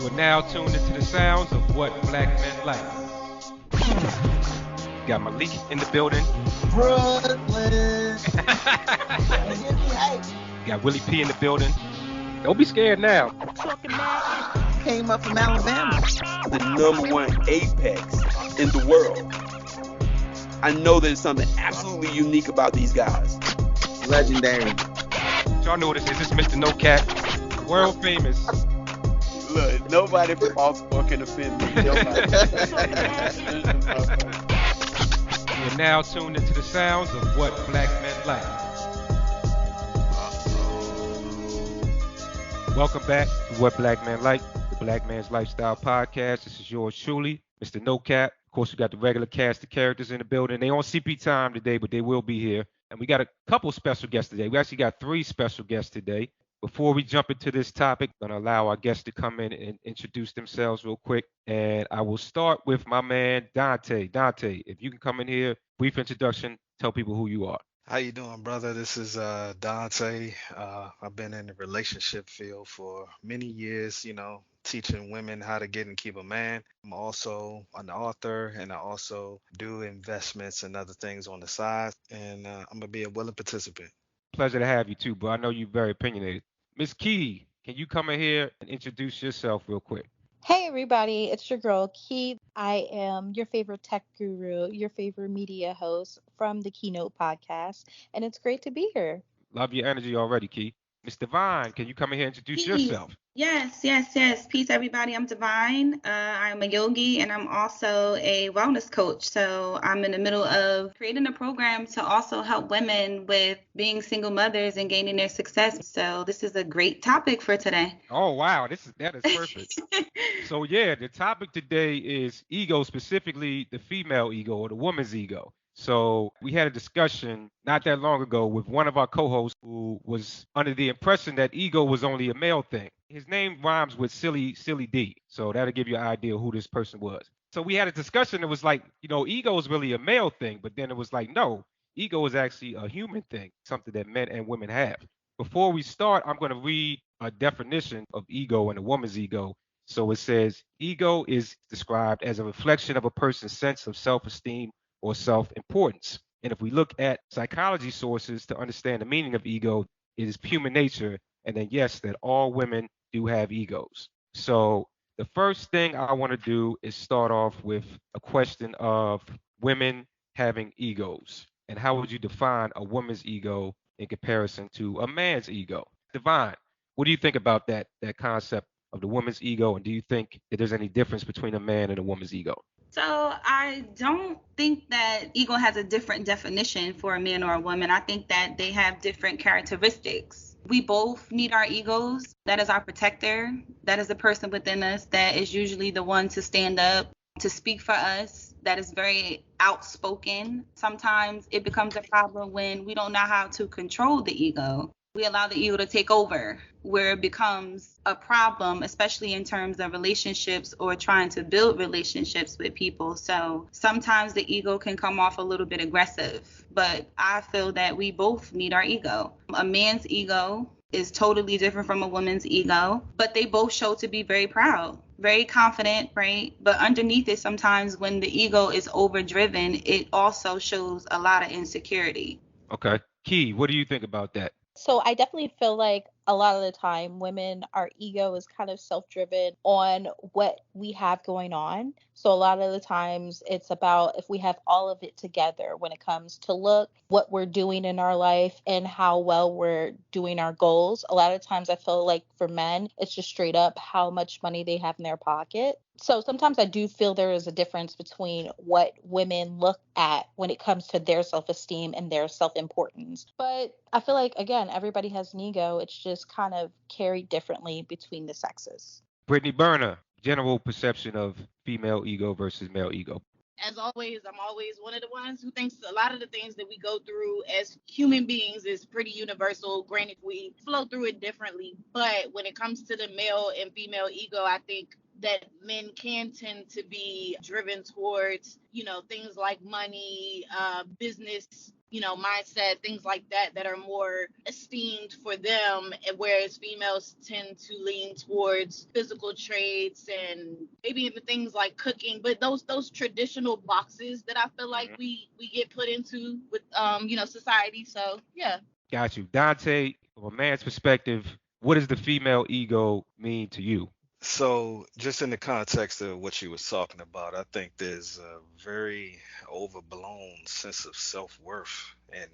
You are now tuned into the sounds of what black men like. Got Malik in the building. Brooklyn. Got Willie P in the building. Don't be scared now. Came up from Alabama. The #1 apex in the world. I know there's something absolutely unique about these guys. Legendary. Y'all know what this is. This is Mr. No Cap, world famous. Look, nobody from Baltimore can offend me. You're now tuned into the sounds of what black men like. Welcome back to What Black Men Like, the Black Man's Lifestyle Podcast. This is yours truly, Mr. No Cap. Of course, we got the regular cast of characters in the building. They on CP time today, but they will be here. And we got a couple special guests today. We actually got 3 special guests today. Before we jump into this topic, I'm going to allow our guests to come in and introduce themselves real quick. And I will start with my man, Dante. Dante, if you can come in here, brief introduction, tell people who you are. How you doing, brother? This is Dante. I've been in the relationship field for many years, teaching women how to get and keep a man. I'm also an author, and I also do investments and other things on the side. And I'm going to be a willing participant. Pleasure to have you too, bro. I know you're very opinionated. Miss Key, can you come in here and introduce yourself real quick? Hey everybody, it's your girl Key. I am your favorite tech guru, your favorite media host from the Keynote podcast, and it's great to be here. Love your energy already, Key. Miss Divine, can you come in here and introduce yourself? Yes. Peace, everybody. I'm Divine. I'm a yogi, and I'm also a wellness coach. So I'm in the middle of creating a program to also help women with being single mothers and gaining their success. So this is a great topic for today. Oh, wow. That is perfect. So, yeah, the topic today is ego, specifically the female ego or the woman's ego. So we had a discussion not that long ago with one of our co-hosts who was under the impression that ego was only a male thing. His name rhymes with Silly D. So that'll give you an idea who this person was. So we had a discussion. It was like, ego is really a male thing. But then it was like, no, ego is actually a human thing, something that men and women have. Before we start, I'm going to read a definition of ego and a woman's ego. So it says, ego is described as a reflection of a person's sense of self-esteem or self-importance. And if we look at psychology sources to understand the meaning of ego, it is human nature. And then, yes, that all women do have egos. So the first thing I want to do is start off with a question of women having egos. And how would you define a woman's ego in comparison to a man's ego? Divine, what do you think about that concept of the woman's ego? And do you think that there's any difference between a man and a woman's ego? So I don't think that ego has a different definition for a man or a woman. I think that they have different characteristics. We both need our egos. That is our protector. That is the person within us that is usually the one to stand up, to speak for us, that is very outspoken. Sometimes it becomes a problem when we don't know how to control the ego. We allow the ego to take over, where it becomes a problem, especially in terms of relationships or trying to build relationships with people. So sometimes the ego can come off a little bit aggressive, but I feel that we both need our ego. A man's ego is totally different from a woman's ego, but they both show to be very proud, very confident, right? But underneath it, sometimes when the ego is overdriven, it also shows a lot of insecurity. Okay. Key, what do you think about that? So I definitely feel like a lot of the time our ego is kind of self-driven on what we have going on. So a lot of the times it's about if we have all of it together when it comes to look, what we're doing in our life and how well we're doing our goals. A lot of times I feel like for men, it's just straight up how much money they have in their pocket. So sometimes I do feel there is a difference between what women look at when it comes to their self-esteem and their self-importance. But I feel like, again, everybody has an ego. It's just kind of carried differently between the sexes. Brittney, Burna, general perception of female ego versus male ego. As always, I'm always one of the ones who thinks a lot of the things that we go through as human beings is pretty universal. Granted, we flow through it differently. But when it comes to the male and female ego, I think that men can tend to be driven towards, things like money, business, mindset, things like that are more esteemed for them, and whereas females tend to lean towards physical traits and maybe even things like cooking, but those traditional boxes that I feel like we get put into with society. So yeah. Got you. Dante, from a man's perspective, what does the female ego mean to you? So, just in the context of what you was talking about, I think there's a very overblown sense of self-worth and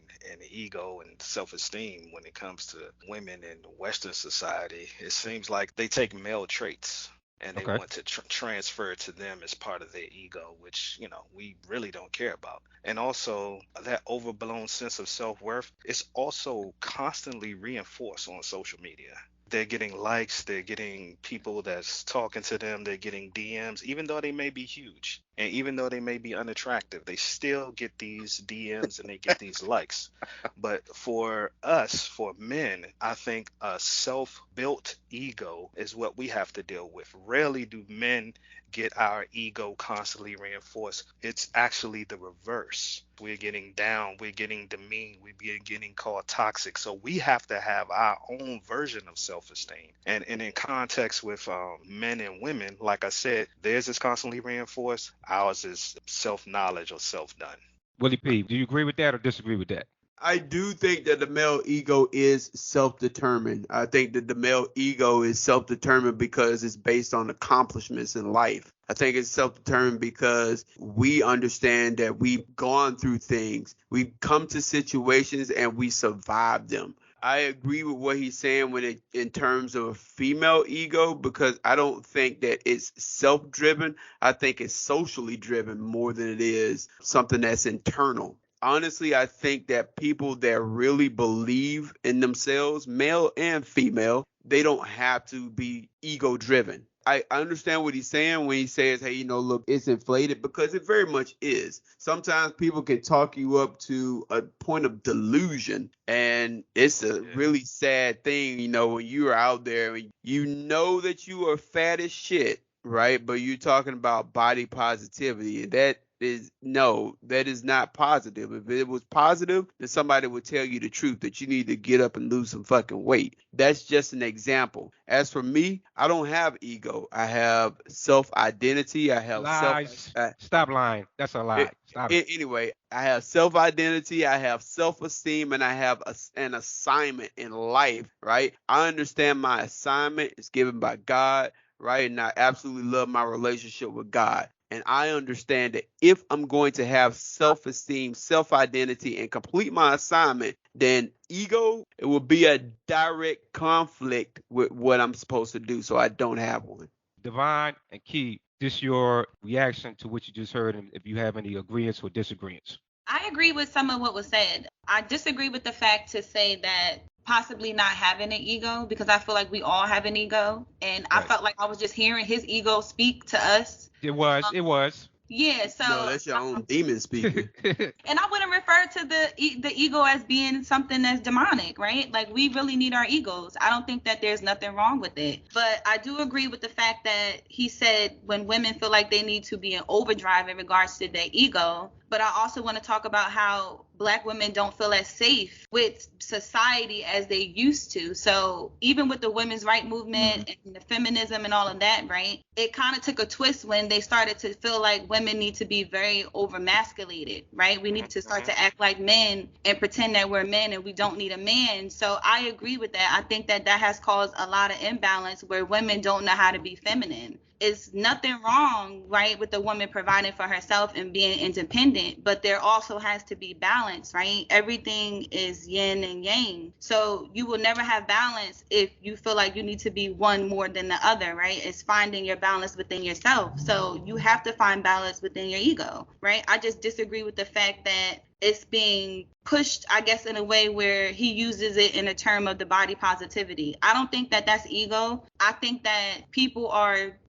ego and self-esteem when it comes to women in Western society. It seems like they take male traits and they Okay. want to transfer it to them as part of their ego, which, we really don't care about. And also, that overblown sense of self-worth is also constantly reinforced on social media. They're getting likes, they're getting people that's talking to them, they're getting DMs, even though they may be huge and even though they may be unattractive, they still get these DMs and they get these likes. But for us, for men, I think a self-built ego is what we have to deal with. Rarely do men get our ego constantly reinforced. It's actually the reverse. We're getting down, we're getting demeaned, we're getting called toxic. So we have to have our own version of self-esteem. And in context with men and women, like I said, theirs is constantly reinforced. Ours is self-knowledge or self-done. Willie P, do you agree with that or disagree with that? I do think that the male ego is self-determined. I think that the male ego is self-determined because it's based on accomplishments in life. I think it's self-determined because we understand that we've gone through things. We've come to situations and we survived them. I agree with what he's saying in terms of a female ego, because I don't think that it's self-driven. I think it's socially driven more than it is something that's internal. Honestly, I think that people that really believe in themselves, male and female, they don't have to be ego driven. I understand what he's saying when he says, hey, look, it's inflated, because it very much is. Sometimes people can talk you up to a point of delusion, and it's a really sad thing, when you're out there and you know that you are fat as shit, right? But you're talking about body positivity. That is not positive. If it was positive, then somebody would tell you the truth that you need to get up and lose some fucking weight. That's just an example. As for me, I don't have ego. I have self-identity. I have Lies. Stop lying. That's a lie. Stop it. Anyway, I have self-identity, I have self-esteem, and I have an assignment in life, right? I understand my assignment is given by God, right? And I absolutely love my relationship with God. And I understand that if I'm going to have self-esteem, self-identity, and complete my assignment, then ego, it will be a direct conflict with what I'm supposed to do. So I don't have one. Divine and Key, this your reaction to what you just heard, and if you have any agreements or disagreements. I agree with some of what was said. I disagree with the fact to say that possibly not having an ego, because I feel like we all have an ego, and I felt like I was just hearing his ego speak to us. It was. Yeah, so no, that's your own demon speaking. And I wouldn't refer to the ego as being something that's demonic, right? Like, we really need our egos. I don't think that there's nothing wrong with it. But I do agree with the fact that he said when women feel like they need to be in overdrive in regards to their ego. But I also want to talk about how Black women don't feel as safe with society as they used to. So even with the women's right movement and the feminism and all of that, right, it kind of took a twist when they started to feel like women need to be very overmasculated, right? We need to start to act like men and pretend that we're men and we don't need a man. So I agree with that. I think that has caused a lot of imbalance where women don't know how to be feminine. It's nothing wrong, right, with the woman providing for herself and being independent, but there also has to be balance, right? Everything is yin and yang. So you will never have balance if you feel like you need to be one more than the other, right? It's finding your balance within yourself. So you have to find balance within your ego, right? I just disagree with the fact that it's being pushed, I guess, in a way where he uses it in a term of the body positivity. I don't think that that's ego. I think that people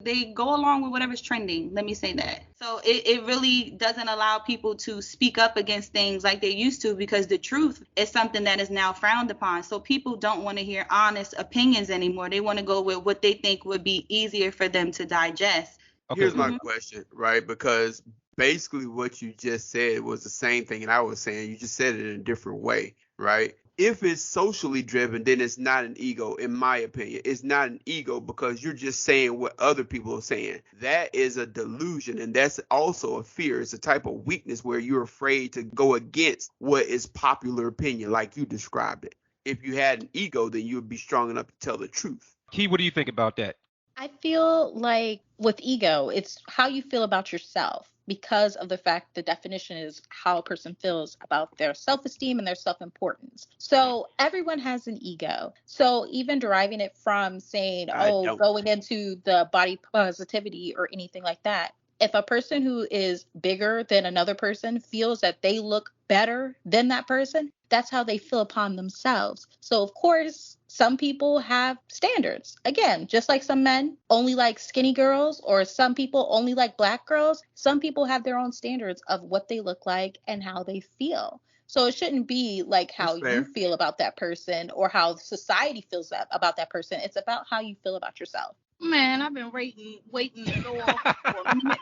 they go along with whatever's trending. Let me say that. So it really doesn't allow people to speak up against things like they used to, because the truth is something that is now frowned upon. So people don't want to hear honest opinions anymore. They want to go with what they think would be easier for them to digest. Okay. Here's my question, right? Because Basically, what you just said was the same thing, and I was saying you just said it in a different way, right? If it's socially driven, then it's not an ego, in my opinion. It's not an ego because you're just saying what other people are saying. That is a delusion, and that's also a fear. It's a type of weakness where you're afraid to go against what is popular opinion, like you described it. If you had an ego, then you would be strong enough to tell the truth. Key, what do you think about that? I feel like with ego, it's how you feel about yourself because of the fact the definition is how a person feels about their self-esteem and their self-importance. So everyone has an ego. So even deriving it from saying, going into the body positivity or anything like that, if a person who is bigger than another person feels that they look better than that person, that's how they feel upon themselves. So, of course, some people have standards. Again, just like some men only like skinny girls or some people only like black girls, some people have their own standards of what they look like and how they feel. So it shouldn't be like how you feel about that person or how society feels about that person. It's about how you feel about yourself. Man, I've been waiting to go off for a minute.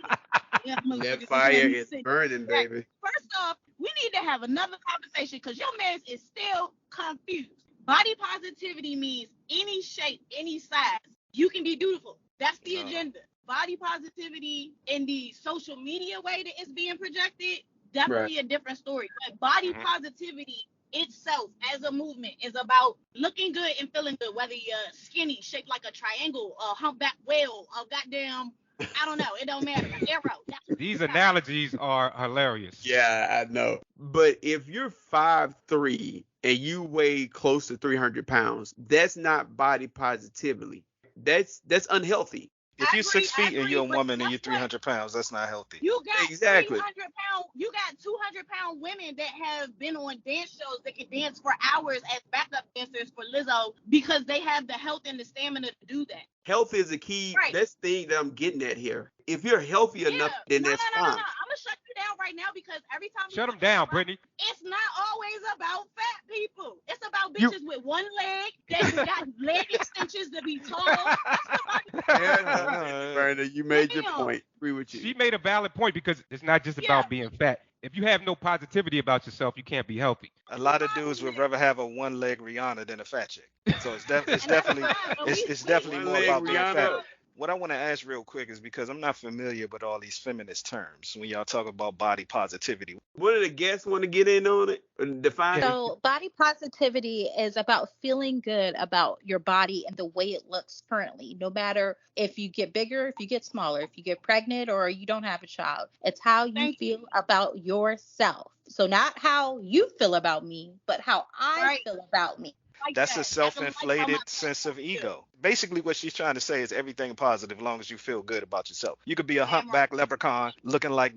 That fire is burning, baby. First off, we need to have another conversation because your man is still confused. Body positivity means any shape, any size. You can be beautiful. That's the agenda. Body positivity in the social media way that it's being projected, definitely a different story. But body positivity itself as a movement is about looking good and feeling good, whether you're skinny, shaped like a triangle, a humpback whale, a goddamn, I don't know, it don't matter, an arrow. These analogies are hilarious. Yeah, I know. But if you're 5'3" and you weigh close to 300 pounds, that's not body positivity. That's unhealthy. If you're 6 feet and you're a woman and you're 300 pounds, that's not healthy. You got exactly 300-pound, you got 200-pound women that have been on dance shows that can dance for hours as backup dancers for Lizzo because they have the health and the stamina to do that. Health is a key. Right. That's the thing that I'm getting at here. If you're healthy enough, then that's fine. No. I'm gonna shut you down right now because every time shut them down, Brittney. It's not always about fat people. It's about bitches with one leg that got leg extensions to be tall. Burna, you made your point. Agree with you. She made a valid point because it's not just about being fat. If you have no positivity about yourself, you can't be healthy. A lot of dudes would rather have a one-leg Rihanna than a fat chick. So it's definitely more about being fat. What I want to ask real quick is because I'm not familiar with all these feminist terms when y'all talk about body positivity. One of the guests want to get in on it and define it? So body positivity is about feeling good about your body and the way it looks currently, no matter if you get bigger, if you get smaller, if you get pregnant or you don't have a child. It's how you feel about yourself. So not how you feel about me, but how I feel about me. That's a self-inflated sense of ego. Basically, what she's trying to say is everything positive as long as you feel good about yourself. You could be a humpback leprechaun looking like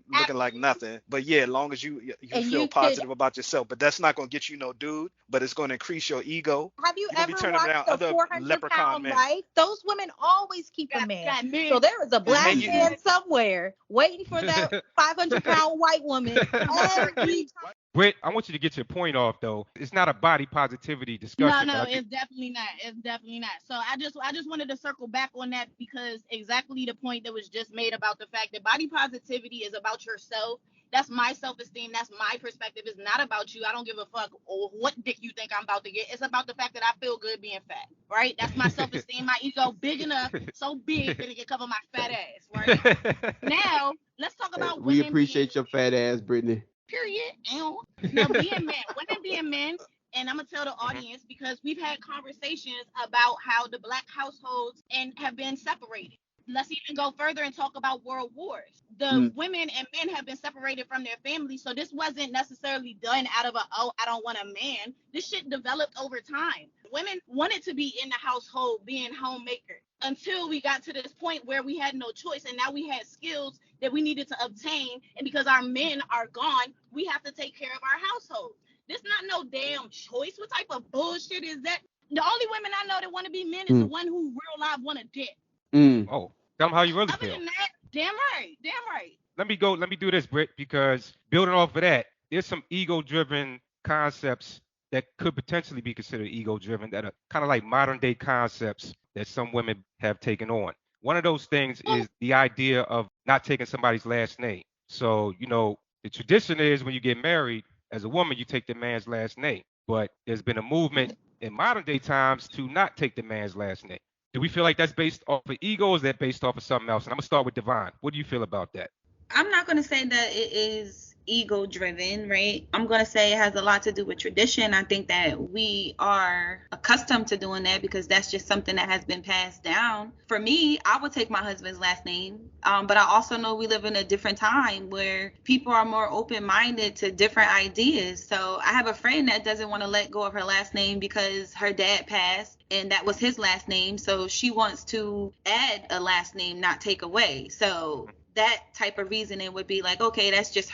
nothing, but as long as you feel positive about yourself. But that's not going to get you no dude, but it's going to increase your ego. Have you ever watched the 400-pound wife? Those women always keep a man. So there is a black man somewhere waiting for that 500-pound white woman every time. Britt, I want you to get your point off, though. It's not a body positivity discussion. No, it's definitely not. It's definitely not. So I just wanted to circle back on that because exactly the point that was just made about the fact that body positivity is about yourself. That's my self-esteem. That's my perspective. It's not about you. I don't give a fuck or what dick you think I'm about to get. It's about the fact that I feel good being fat, right? That's my self-esteem. My ego big enough, so big that it can cover my fat ass, right? Now, let's talk about we appreciate your fat ass, Brittney. Period. Now, being men, women being men, and I'm gonna tell the audience because we've had conversations about how the black households have been separated. Let's even go further and talk about world wars. The women and men have been separated from their families, so this wasn't necessarily done out of I don't want a man. This shit developed over time. Women wanted to be in the household, being homemakers, until we got to this point where we had no choice, and now we had skills that we needed to obtain, and because our men are gone, we have to take care of our household. This not no damn choice. What type of bullshit is that? The only women I know that want to be men is the one who real life want a dick. Oh, tell them how you really Other feel. than that, damn right. Let me do this, Britt, because building off of that, there's some ego-driven concepts that could potentially be considered ego-driven that are kind of like modern-day concepts that some women have taken on. One of those things is the idea of not taking somebody's last name. So, the tradition is when you get married, as a woman, you take the man's last name. But there's been a movement in modern day times to not take the man's last name. Do we feel like that's based off of ego, or is that based off of something else? And I'm going to start with Divine. What do you feel about that? I'm not going to say that it is ego driven, right? I'm going to say it has a lot to do with tradition. I think that we are accustomed to doing that because that's just something that has been passed down. For me, I would take my husband's last name, but I also know we live in a different time where people are more open-minded to different ideas. So I have a friend that doesn't want to let go of her last name because her dad passed and that was his last name. So she wants to add a last name, not take away. So that type of reasoning would be like, okay, that's just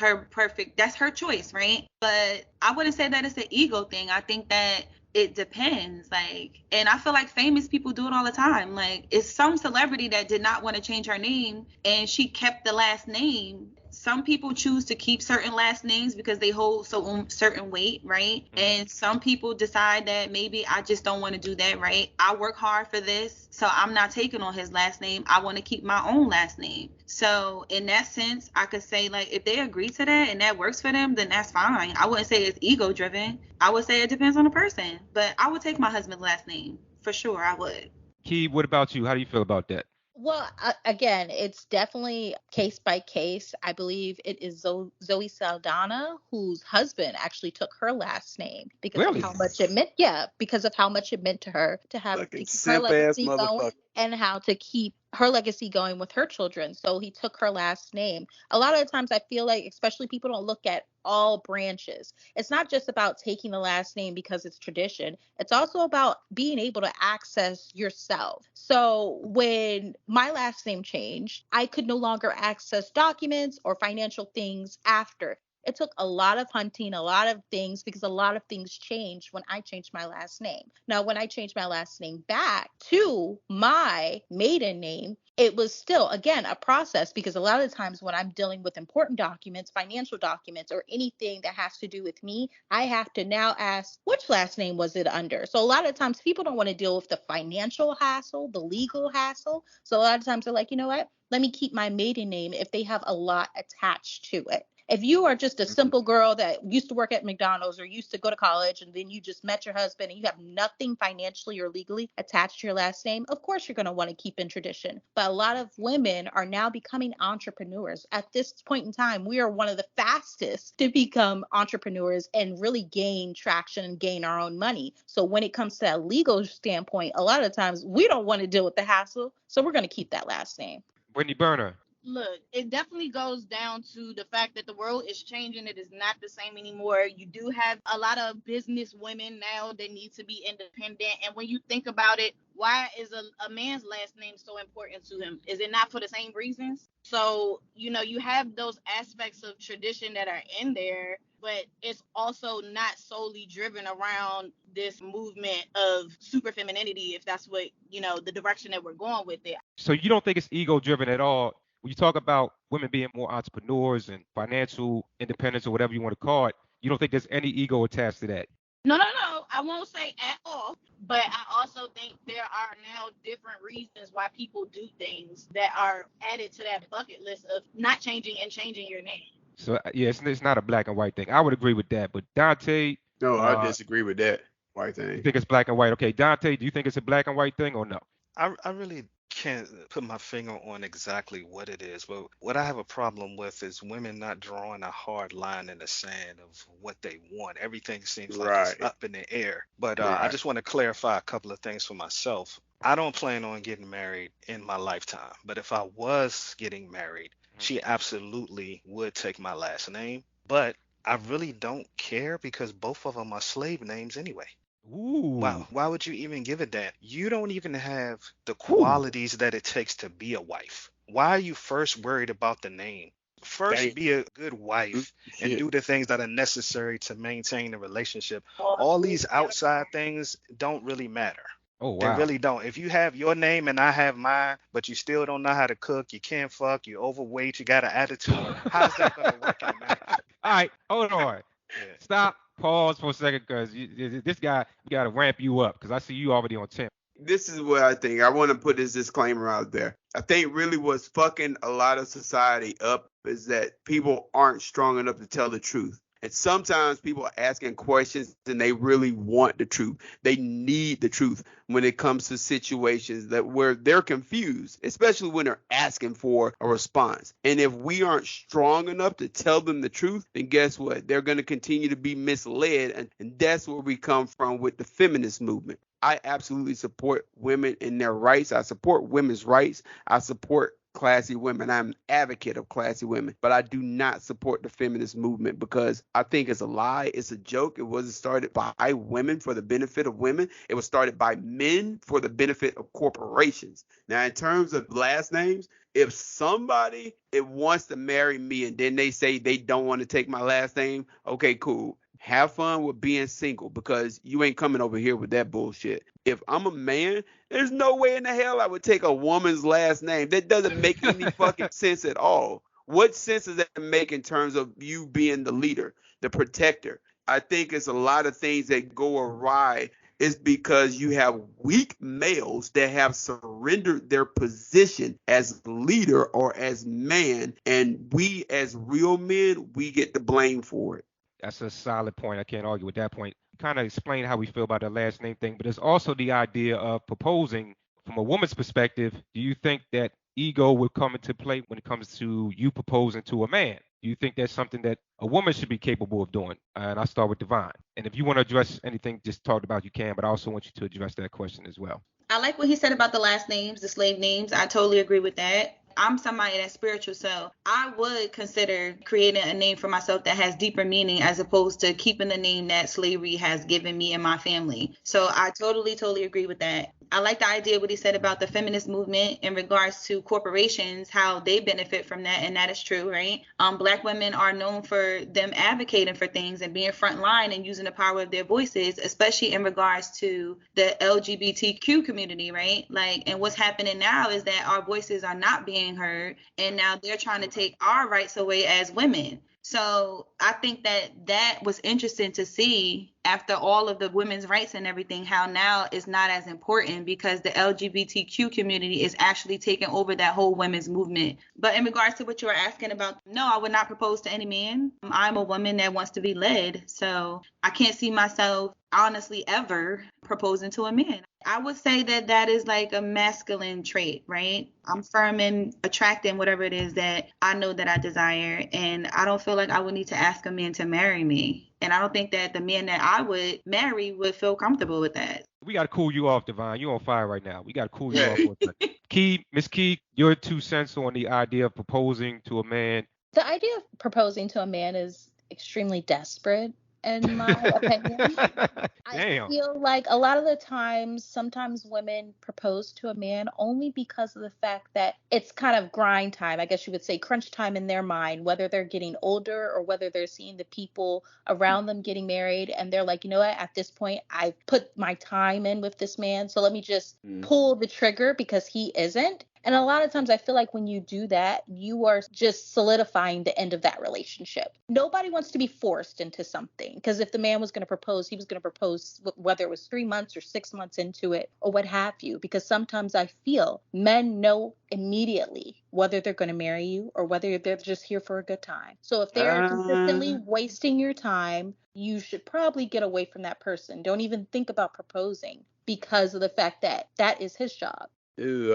that's her choice, right? But I wouldn't say that it's an ego thing. I think that it depends. And I feel like famous people do it all the time. It's some celebrity that did not want to change her name and she kept the last name. Some people choose to keep certain last names because they hold certain weight, right? And some people decide that maybe I just don't want to do that, right? I work hard for this, so I'm not taking on his last name. I want to keep my own last name. So in that sense, I could say if they agree to that and that works for them, then that's fine. I wouldn't say it's ego driven. I would say it depends on the person, but I would take my husband's last name for sure. I would. Key, what about you? How do you feel about that? Well, again, it's definitely case by case. I believe it is Zoe Saldana, whose husband actually took her last name because Really? of how much it meant. Yeah, because of how much it meant to her to have to Fucking keep her simp ass legacy going motherfucker. and how to keep her legacy going with her children. So he took her last name. A lot of the times I feel like, especially people don't look at all branches. It's not just about taking the last name because it's tradition. It's also about being able to access yourself. So when my last name changed, I could no longer access documents or financial things after. It took a lot of hunting, a lot of things, because a lot of things changed when I changed my last name. Now, when I changed my last name back to my maiden name, it was still, again, a process because a lot of times when I'm dealing with important documents, financial documents, or anything that has to do with me, I have to now ask, which last name was it under? So a lot of times people don't want to deal with the financial hassle, the legal hassle. So a lot of times they're like, you know what? Let me keep my maiden name if they have a lot attached to it. If you are just a simple girl that used to work at McDonald's or used to go to college and then you just met your husband and you have nothing financially or legally attached to your last name, of course you're going to want to keep in tradition. But a lot of women are now becoming entrepreneurs. At this point in time, we are one of the fastest to become entrepreneurs and really gain traction and gain our own money. So when it comes to that legal standpoint, a lot of times we don't want to deal with the hassle. So we're going to keep that last name. Brittney Burner. Look, it definitely goes down to the fact that the world is changing. It is not the same anymore. You do have a lot of business women now that need to be independent. And when you think about it, why is a man's last name so important to him? Is it not for the same reasons? So, you have those aspects of tradition that are in there, but it's also not solely driven around this movement of super femininity, if that's what, the direction that we're going with it. So you don't think it's ego driven at all? When you talk about women being more entrepreneurs and financial independence or whatever you want to call it, you don't think there's any ego attached to that? No. I won't say at all. But I also think there are now different reasons why people do things that are added to that bucket list of not changing and changing your name. So yeah, it's not a black and white thing. I would agree with that. But Dante, No, I disagree with that white you thing. think it's black and white? Okay, Dante, do you think it's a black and white thing or no? I really can't put my finger on exactly what it is, but what I have a problem with is women not drawing a hard line in the sand of what they want. Everything seems like it's Right. up in the air. But I Right. just want to clarify a couple of things for myself. I don't plan on getting married in my lifetime, but if I was getting married, she absolutely would take my last name. But I really don't care because both of them are slave names anyway. Ooh. Why would you even give it that? You don't even have the qualities that it takes to be a wife. Why are you first worried about the name? First, Thank- be a good wife and Shit. do the things that are necessary to maintain the relationship. All these outside things don't really matter. Oh They wow. really don't. If you have your name and I have mine, but you still don't know how to cook, you can't fuck, you're overweight, you got an attitude, how's that going to work in marriage? All right, hold on. Yeah. Stop. Pause for a second, because this guy, we got to ramp you up, because I see you already on 10. This is what I think. I want to put this disclaimer out there. I think really what's fucking a lot of society up is that people aren't strong enough to tell the truth. And sometimes people are asking questions and they really want the truth. They need the truth when it comes to situations that where they're confused, especially when they're asking for a response. And if we aren't strong enough to tell them the truth, then guess what? They're going to continue to be misled. And that's where we come from with the feminist movement. I absolutely support women in their rights. I support women's rights. I support classy women. I'm an advocate of classy women, but I do not support the feminist movement because I think it's a lie. It's a joke. It wasn't started by women for the benefit of women. It was started by men for the benefit of corporations. Now, in terms of last names, if somebody wants to marry me and then they say they don't want to take my last name, okay, cool. Have fun with being single because you ain't coming over here with that bullshit. If I'm a man, there's no way in the hell I would take a woman's last name. That doesn't make any fucking sense at all. What sense does that make in terms of you being the leader, the protector? I think it's a lot of things that go awry. It's because you have weak males that have surrendered their position as leader or as man, and we as real men, we get the blame for it. That's a solid point. I can't argue with that point. Kind of explain how we feel about the last name thing, but there's also the idea of proposing from a woman's perspective. Do you think that ego would come into play when it comes to you proposing to a man? Do you think that's something that a woman should be capable of doing? And I'll start with Divine. And if you want to address anything just talked about, you can, but I also want you to address that question as well. I like what he said about the last names, the slave names. I totally agree with that. I'm somebody that's spiritual, so I would consider creating a name for myself that has deeper meaning as opposed to keeping the name that slavery has given me and my family. So I totally agree with that. I like the idea what he said about the feminist movement in regards to corporations, how they benefit from that, and that is true, right? Black women are known for them advocating for things and being front line and using the power of their voices, especially in regards to the LGBTQ community, right? Like, and what's happening now is that our voices are not being heard, and now they're trying to take our rights away as women. So I think that was interesting to see after all of the women's rights and everything, how now it's not as important because the LGBTQ community is actually taking over that whole women's movement. But in regards to what you were asking about, no, I would not propose to any man. I'm a woman that wants to be led. So I can't see myself honestly ever proposing to a man. I would say that is like a masculine trait, right? I'm firm and attracting whatever it is that I know that I desire. And I don't feel like I would need to ask a man to marry me. And I don't think that the men that I would marry would feel comfortable with that. We got to cool you off, Divine. You're on fire right now. We got to cool you off. For a second. Key, Miss Key, your 2 cents on the idea of proposing to a man. The idea of proposing to a man is extremely desperate, in my opinion. I feel like a lot of the times, sometimes women propose to a man only because of the fact that it's kind of grind time, I guess you would say crunch time in their mind, whether they're getting older or whether they're seeing the people around them getting married. And they're like, you know what, at this point, I've put my time in with this man. So let me just pull the trigger because he isn't. And a lot of times I feel like when you do that, you are just solidifying the end of that relationship. Nobody wants to be forced into something, because if the man was going to propose, he was going to propose whether it was 3 months or 6 months into it or what have you, because sometimes I feel men know immediately whether they're going to marry you or whether they're just here for a good time. So if they are consistently wasting your time, you should probably get away from that person. Don't even think about proposing because of the fact that that is his job. Ooh,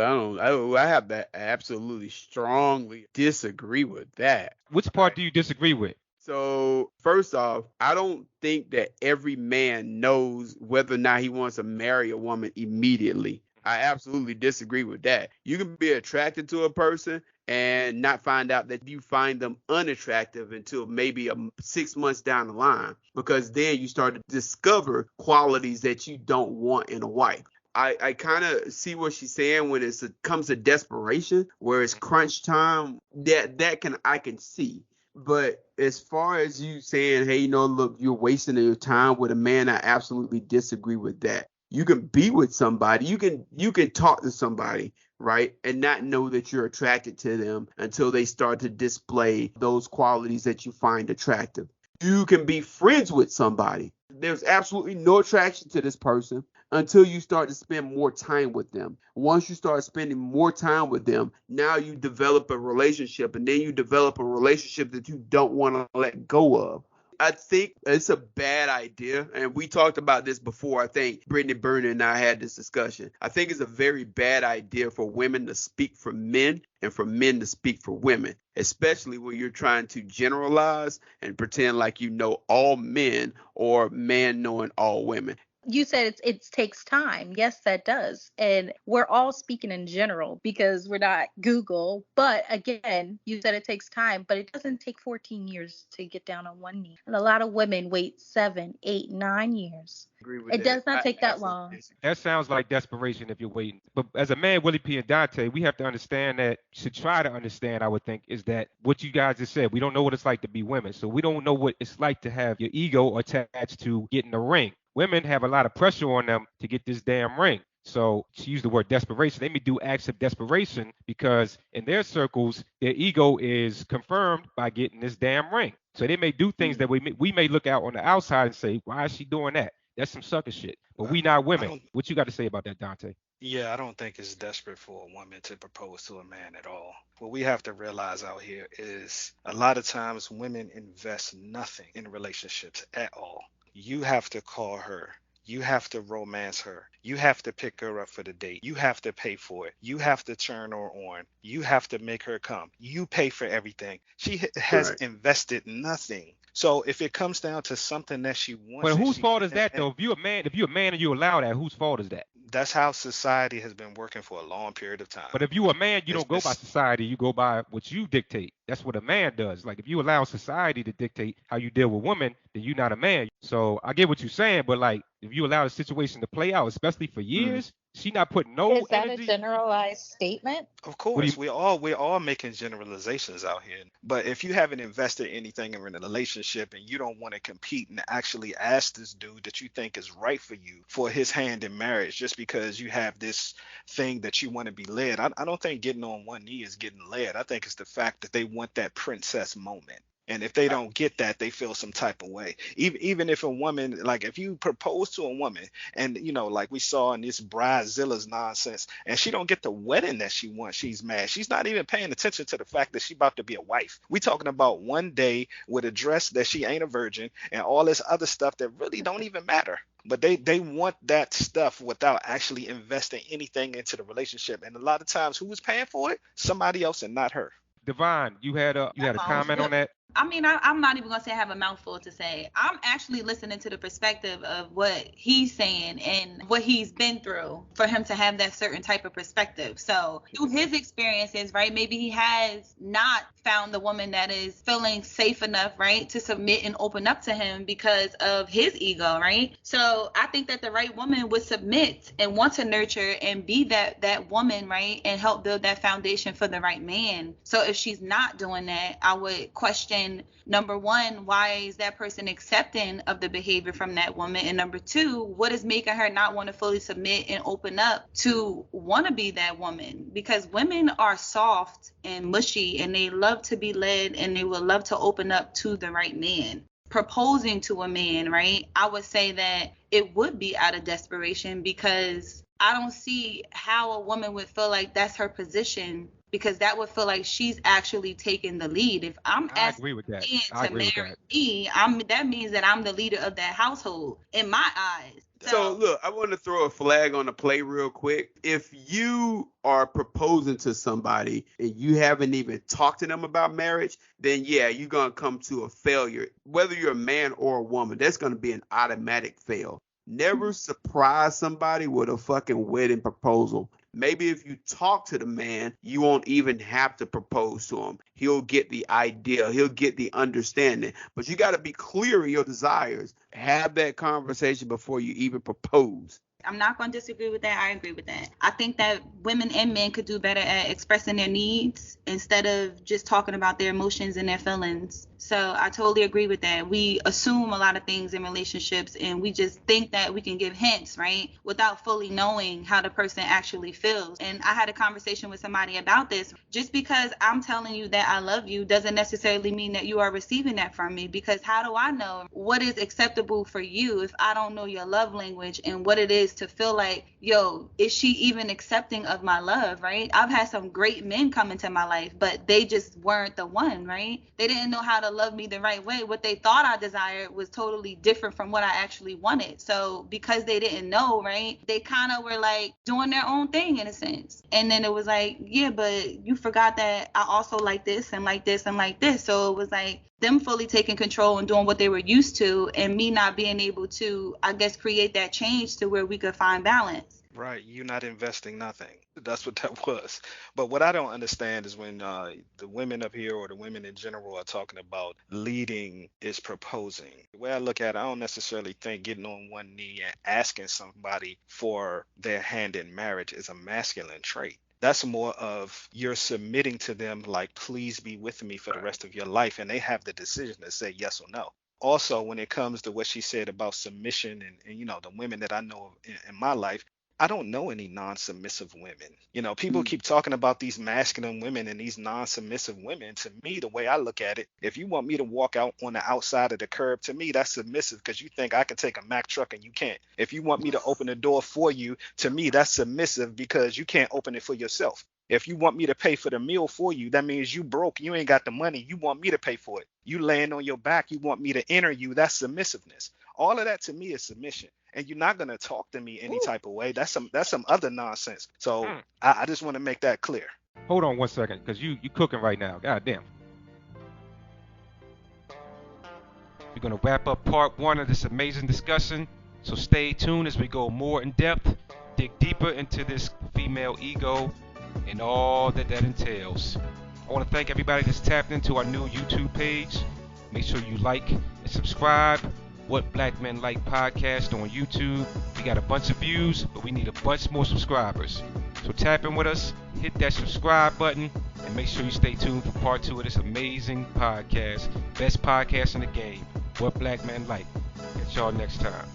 I have to absolutely strongly disagree with that. Which part do you disagree with? So first off, I don't think that every man knows whether or not he wants to marry a woman immediately. I absolutely disagree with that. You can be attracted to a person and not find out that you find them unattractive until maybe 6 months down the line, because then you start to discover qualities that you don't want in a wife. I kind of see what she's saying when it comes to desperation, where it's crunch time. I can see. But as far as you saying, hey, look, you're wasting your time with a man, I absolutely disagree with that. You can be with somebody, you can talk to somebody, right, and not know that you're attracted to them until they start to display those qualities that you find attractive. You can be friends with somebody. There's absolutely no attraction to this person until you start to spend more time with them. Once you start spending more time with them, now you develop a relationship, and then you develop a relationship that you don't want to let go of. I think it's a bad idea, and we talked about this before. I think Brittney, Burna, and I had this discussion. I think it's a very bad idea for women to speak for men and for men to speak for women, especially when you're trying to generalize and pretend like you know all men or man knowing all women. You said it takes time. Yes, that does. And we're all speaking in general because we're not Google. But again, you said it takes time, but it doesn't take 14 years to get down on one knee. And a lot of women wait 7, 8, 9 years. Agree with It that. does not take that absolutely long. disagree. That sounds like desperation if you're waiting. But as a man, Willie P and Dante, we have to understand that, should try to understand, I would think, is that what you guys just said. We don't know what it's like to be women. So we don't know what it's like to have your ego attached to getting a ring. Women have a lot of pressure on them to get this damn ring. So to use the word desperation, they may do acts of desperation because in their circles, their ego is confirmed by getting this damn ring. So they may do things that we may look out on the outside and say, why is she doing that? That's some sucker shit. But we not women. What you got to say about that, Dante? Yeah, I don't think it's desperate for a woman to propose to a man at all. What we have to realize out here is a lot of times women invest nothing in relationships at all. You have to call her. You have to romance her. You have to pick her up for the date. You have to pay for it. You have to turn her on. You have to make her come. You pay for everything. She has invested nothing. So if it comes down to something that she wants, but whose fault is that though? If you're a man and you allow that, whose fault is that? That's how society has been working for a long period of time. But if you're a man, you don't go by society. You go by what you dictate. That's what a man does. Like if you allow society to dictate how you deal with women, then you're not a man. So I get what you're saying, but like if you allow the situation to play out, especially for years, she not putting no energy. Is that a generalized statement? Of course, we're all making generalizations out here. But if you haven't invested anything in a relationship and you don't want to compete and actually ask this dude that you think is right for you for his hand in marriage just because you have this thing that you want to be led, I don't think getting on one knee is getting led. I think it's the fact that they want that princess moment. And if they don't get that, they feel some type of way. Even if a woman, like if you propose to a woman and, you know, like we saw in this Bridezilla's nonsense, and she don't get the wedding that she wants, she's mad. She's not even paying attention to the fact that she about to be a wife. We talking about one day with a dress that she ain't a virgin and all this other stuff that really don't even matter. But they want that stuff without actually investing anything into the relationship. And a lot of times who is paying for it? Somebody else and not her. Divine, you had a comment on that? I mean, I'm not even going to say I have a mouthful to say. I'm actually listening to the perspective of what he's saying and what he's been through for him to have that certain type of perspective. So through his experiences, right, maybe he has not found the woman that is feeling safe enough, right, to submit and open up to him because of his ego, right? So I think that the right woman would submit and want to nurture and be that woman, right, and help build that foundation for the right man. So if she's not doing that, I would question, number one, why is that person accepting of the behavior from that woman? And number two, what is making her not want to fully submit and open up to want to be that woman? Because women are soft and mushy and they love to be led and they would love to open up to the right man. Proposing to a man, right? I would say that it would be out of desperation because I don't see how a woman would feel like that's her position, because that would feel like she's actually taking the lead. If I'm asking a man to marry me, that means that I'm the leader of that household in my eyes. So look, I want to throw a flag on the play real quick. If you are proposing to somebody and you haven't even talked to them about marriage, then yeah, you're going to come to a failure. Whether you're a man or a woman, that's going to be an automatic fail. Never surprise somebody with a fucking wedding proposal. Maybe if you talk to the man, you won't even have to propose to him. He'll get the idea. He'll get the understanding. But you got to be clear in your desires. Have that conversation before you even propose. I'm not going to disagree with that. I agree with that. I think that women and men could do better at expressing their needs instead of just talking about their emotions and their feelings. So I totally agree with that. We assume a lot of things in relationships, and we just think that we can give hints, right, without fully knowing how the person actually feels. And I had a conversation with somebody about this. Just because I'm telling you that I love you doesn't necessarily mean that you are receiving that from me, because how do I know what is acceptable for you if I don't know your love language and what it is to feel like, yo, is she even accepting of my love, right? I've had some great men come into my life, but they just weren't the one, right? They didn't know how to love me the right way. What they thought I desired was totally different from what I actually wanted. So because they didn't know, right, they kind of were like doing their own thing in a sense. And then it was like, yeah, but you forgot that I also like this and like this and like this. So it was like them fully taking control and doing what they were used to, and me not being able to, I guess, create that change to where we could find balance. Right, you're not investing nothing. That's what that was. But what I don't understand is when the women up here or the women in general are talking about leading is proposing. The way I look at it, I don't necessarily think getting on one knee and asking somebody for their hand in marriage is a masculine trait. That's more of you're submitting to them like, please be with me for the rest of your life. And they have the decision to say yes or no. Also, when it comes to what she said about submission and you know, the women that I know in my life, I don't know any non-submissive women. You know, people keep talking about these masculine women and these non-submissive women. To me, the way I look at it, if you want me to walk out on the outside of the curb, to me, that's submissive because you think I can take a Mack truck and you can't. If you want me to open the door for you, to me, that's submissive because you can't open it for yourself. If you want me to pay for the meal for you, that means you broke. You ain't got the money. You want me to pay for it. You laying on your back. You want me to enter you. That's submissiveness. All of that to me is submission. And you're not gonna talk to me any type of way. That's some other nonsense. So I just want to make that clear. Hold on 1 second, because you cooking right now. God damn. We're gonna wrap up part 1 of this amazing discussion. So stay tuned as we go more in depth, dig deeper into this female ego and all that entails. I want to thank everybody that's tapped into our new YouTube page. Make sure you like and subscribe. What Black Men Like podcast on YouTube. We got a bunch of views, but we need a bunch more subscribers. So tap in with us, hit that subscribe button, and make sure you stay tuned for part 2 of this amazing podcast. Best podcast in the game. What Black Men Like. Catch y'all next time.